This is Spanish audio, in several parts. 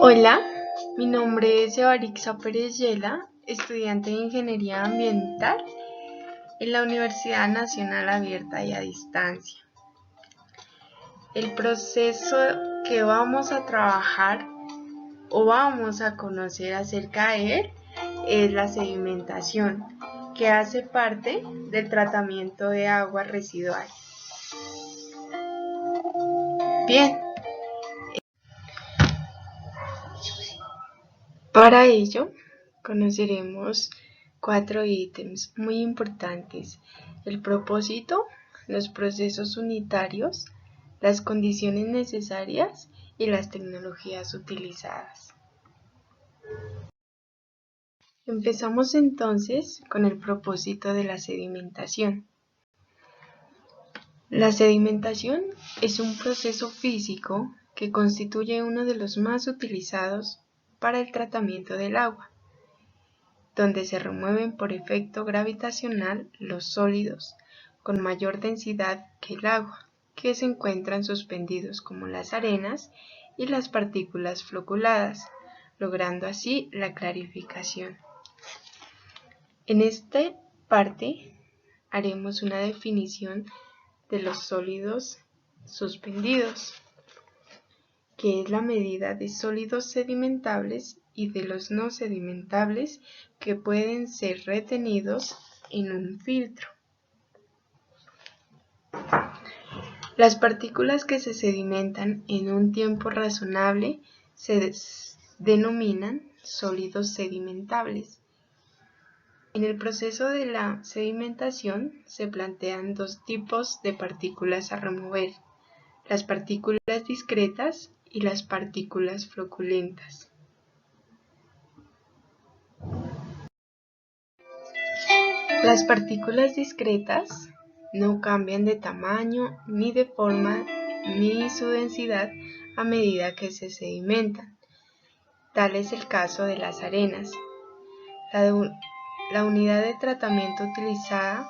Hola, mi nombre es Evarixa Pérez Yela, estudiante de Ingeniería Ambiental en la Universidad Nacional Abierta y a Distancia. El proceso que vamos a trabajar o vamos a conocer acerca de él es la sedimentación, que hace parte del tratamiento de aguas residuales. Bien, para ello conoceremos 4 ítems muy importantes: el propósito, los procesos unitarios, las condiciones necesarias y las tecnologías utilizadas. Empezamos entonces con el propósito de la sedimentación. La sedimentación es un proceso físico que constituye uno de los más utilizados para el tratamiento del agua, donde se remueven por efecto gravitacional los sólidos con mayor densidad que el agua, que se encuentran suspendidos como las arenas y las partículas floculadas, logrando así la clarificación. En esta parte haremos una definición de los sólidos suspendidos, que es la medida de sólidos sedimentables y de los no sedimentables que pueden ser retenidos en un filtro. Las partículas que se sedimentan en un tiempo razonable se denominan sólidos sedimentables. En el proceso de la sedimentación se plantean dos tipos de partículas a remover: las partículas discretas y las partículas floculentas. Las partículas discretas no cambian de tamaño, ni de forma, ni su densidad a medida que se sedimentan. Tal es el caso de las arenas. La unidad de tratamiento utilizada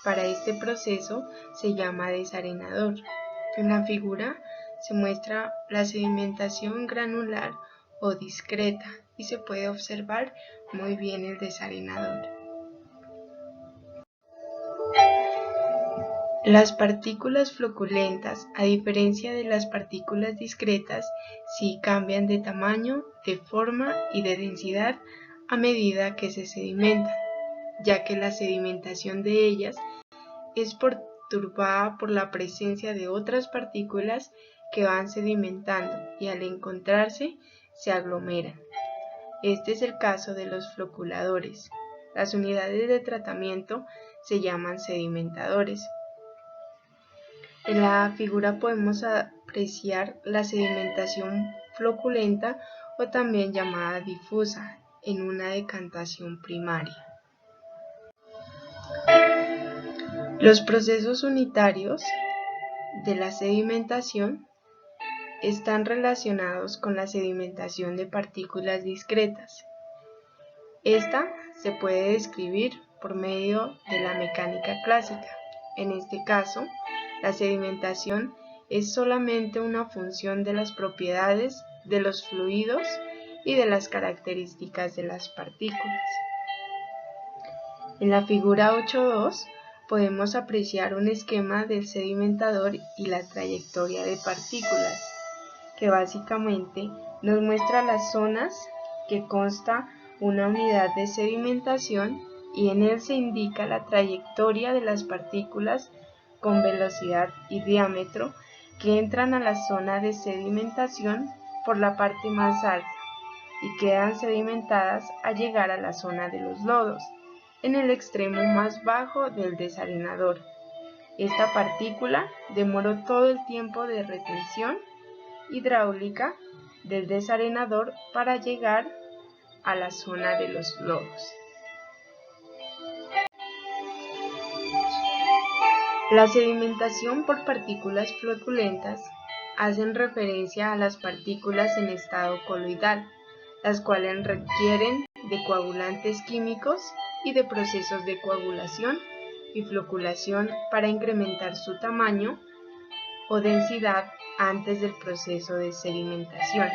para este proceso se llama desarenador. En la figura se muestra la sedimentación granular o discreta y se puede observar muy bien el desarenador. Las partículas floculentas, a diferencia de las partículas discretas, sí cambian de tamaño, de forma y de densidad a medida que se sedimentan, ya que la sedimentación de ellas es perturbada por la presencia de otras partículas que van sedimentando y al encontrarse se aglomeran. Este es el caso de los floculadores. Las unidades de tratamiento se llaman sedimentadores. En la figura podemos apreciar la sedimentación floculenta o también llamada difusa en una decantación primaria. Los procesos unitarios de la sedimentación están relacionados con la sedimentación de partículas discretas. Esta se puede describir por medio de la mecánica clásica. En este caso, la sedimentación es solamente una función de las propiedades de los fluidos y de las características de las partículas. En la figura 8.2 podemos apreciar un esquema del sedimentador y la trayectoria de partículas, que básicamente nos muestra las zonas que consta una unidad de sedimentación y en él se indica la trayectoria de las partículas con velocidad y diámetro que entran a la zona de sedimentación por la parte más alta y quedan sedimentadas al llegar a la zona de los lodos, en el extremo más bajo del desarenador. Esta partícula demoró todo el tiempo de retención hidráulica del desarenador para llegar a la zona de los lodos. La sedimentación por partículas floculentas hacen referencia a las partículas en estado coloidal, las cuales requieren de coagulantes químicos y de procesos de coagulación y floculación para incrementar su tamaño o densidad antes del proceso de sedimentación.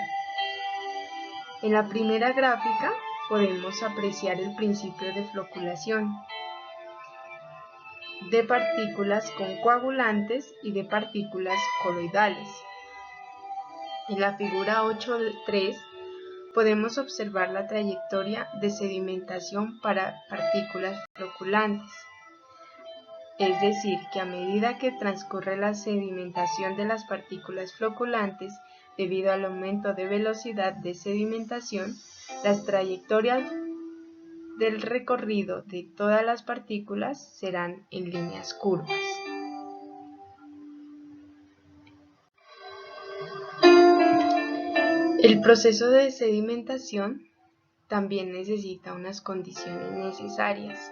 En la primera gráfica podemos apreciar el principio de floculación de partículas con coagulantes y de partículas coloidales. En la figura 8.3 podemos observar la trayectoria de sedimentación para partículas floculantes. Es decir, que a medida que transcurre la sedimentación de las partículas floculantes, debido al aumento de velocidad de sedimentación, las trayectorias del recorrido de todas las partículas serán en líneas curvas. El proceso de sedimentación también necesita unas condiciones necesarias.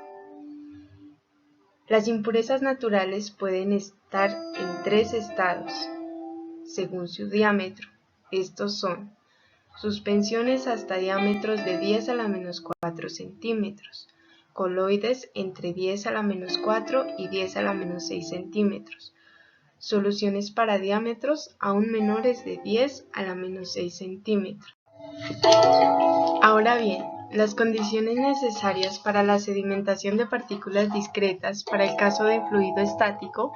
Las impurezas naturales pueden estar en 3 estados, según su diámetro. Estos son suspensiones hasta diámetros de 10 a la menos 4 centímetros, coloides entre 10 a la menos 4 y 10 a la menos 6 centímetros, soluciones para diámetros aún menores de 10 a la menos 6 centímetros. Ahora bien, las condiciones necesarias para la sedimentación de partículas discretas para el caso de fluido estático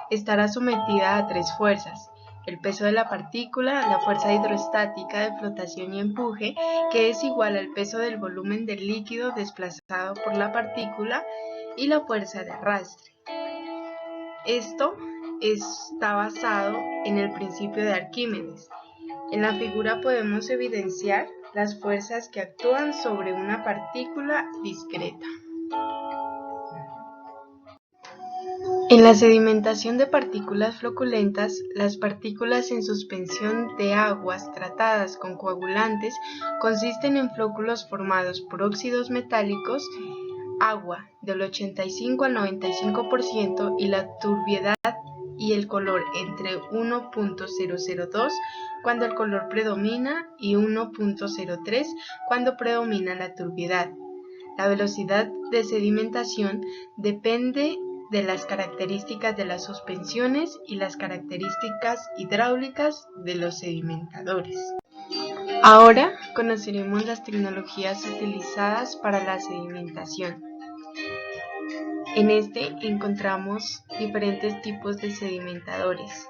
estará sometida a 3 fuerzas: el peso de la partícula, la fuerza hidrostática de flotación y empuje, que es igual al peso del volumen del líquido desplazado por la partícula, y la fuerza de arrastre. Esto está basado en el principio de Arquímedes. En la figura podemos evidenciar las fuerzas que actúan sobre una partícula discreta. En la sedimentación de partículas floculentas, las partículas en suspensión de aguas tratadas con coagulantes consisten en flóculos formados por óxidos metálicos, agua del 85 al 95% y la turbiedad y el color entre 1.002 cuando el color predomina y 1.03 cuando predomina la turbiedad. La velocidad de sedimentación depende de las características de las suspensiones y las características hidráulicas de los sedimentadores. Ahora conoceremos las tecnologías utilizadas para la sedimentación. En este encontramos diferentes tipos de sedimentadores.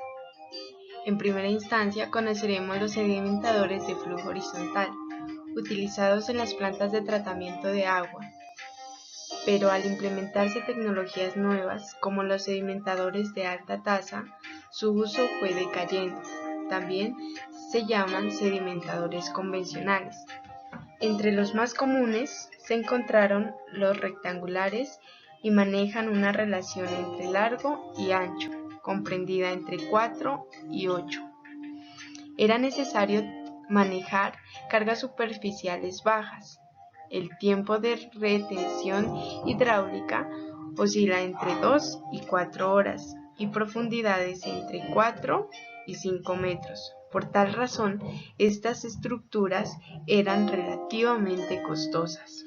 En primera instancia conoceremos los sedimentadores de flujo horizontal, utilizados en las plantas de tratamiento de agua, pero al implementarse tecnologías nuevas como los sedimentadores de alta tasa, su uso fue decayendo. También se llaman sedimentadores convencionales. Entre los más comunes se encontraron los rectangulares y manejan una relación entre largo y ancho, comprendida entre 4 y 8. Era necesario manejar cargas superficiales bajas. El tiempo de retención hidráulica oscila entre 2 y 4 horas y profundidades entre 4 y 5 metros. Por tal razón, estas estructuras eran relativamente costosas.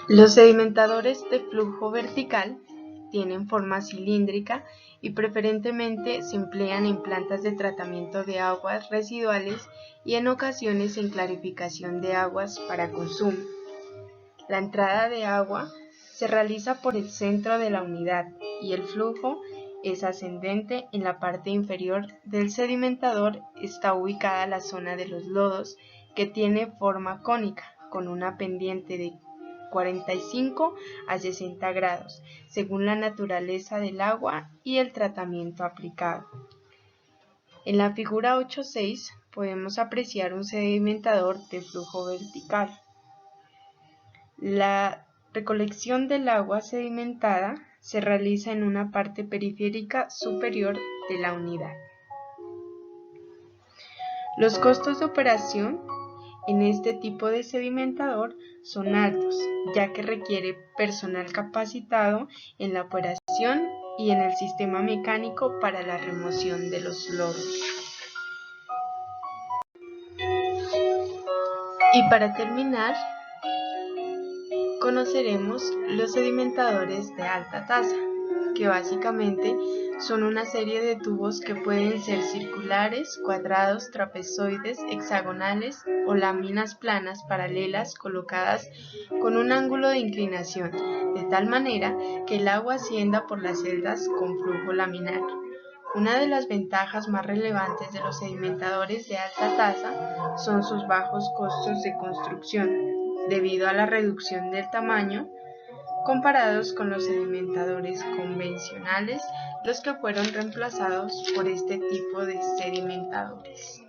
Los sedimentadores de flujo vertical tienen forma cilíndrica y preferentemente se emplean en plantas de tratamiento de aguas residuales y en ocasiones en clarificación de aguas para consumo. La entrada de agua se realiza por el centro de la unidad y el flujo es ascendente. En la parte inferior del sedimentador está ubicada la zona de los lodos, que tiene forma cónica, con una pendiente de 45 a 60 grados, según la naturaleza del agua y el tratamiento aplicado. En la figura 8.6 podemos apreciar un sedimentador de flujo vertical. La recolección del agua sedimentada se realiza en una parte periférica superior de la unidad. Los costos de operación en este tipo de sedimentador son altos, ya que requiere personal capacitado en la operación y en el sistema mecánico para la remoción de los lodos. Y para terminar, conoceremos los sedimentadores de alta tasa. que básicamente son una serie de tubos que pueden ser circulares, cuadrados, trapezoides, hexagonales o láminas planas paralelas colocadas con un ángulo de inclinación, de tal manera que el agua ascienda por las celdas con flujo laminar. Una de las ventajas más relevantes de los sedimentadores de alta tasa son sus bajos costos de construcción, debido a la reducción del tamaño comparados con los sedimentadores convencionales, los que fueron reemplazados por este tipo de sedimentadores.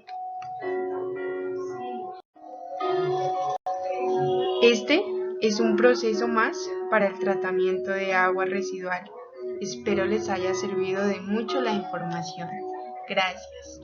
Este es un proceso más para el tratamiento de agua residual. Espero les haya servido de mucho la información. Gracias.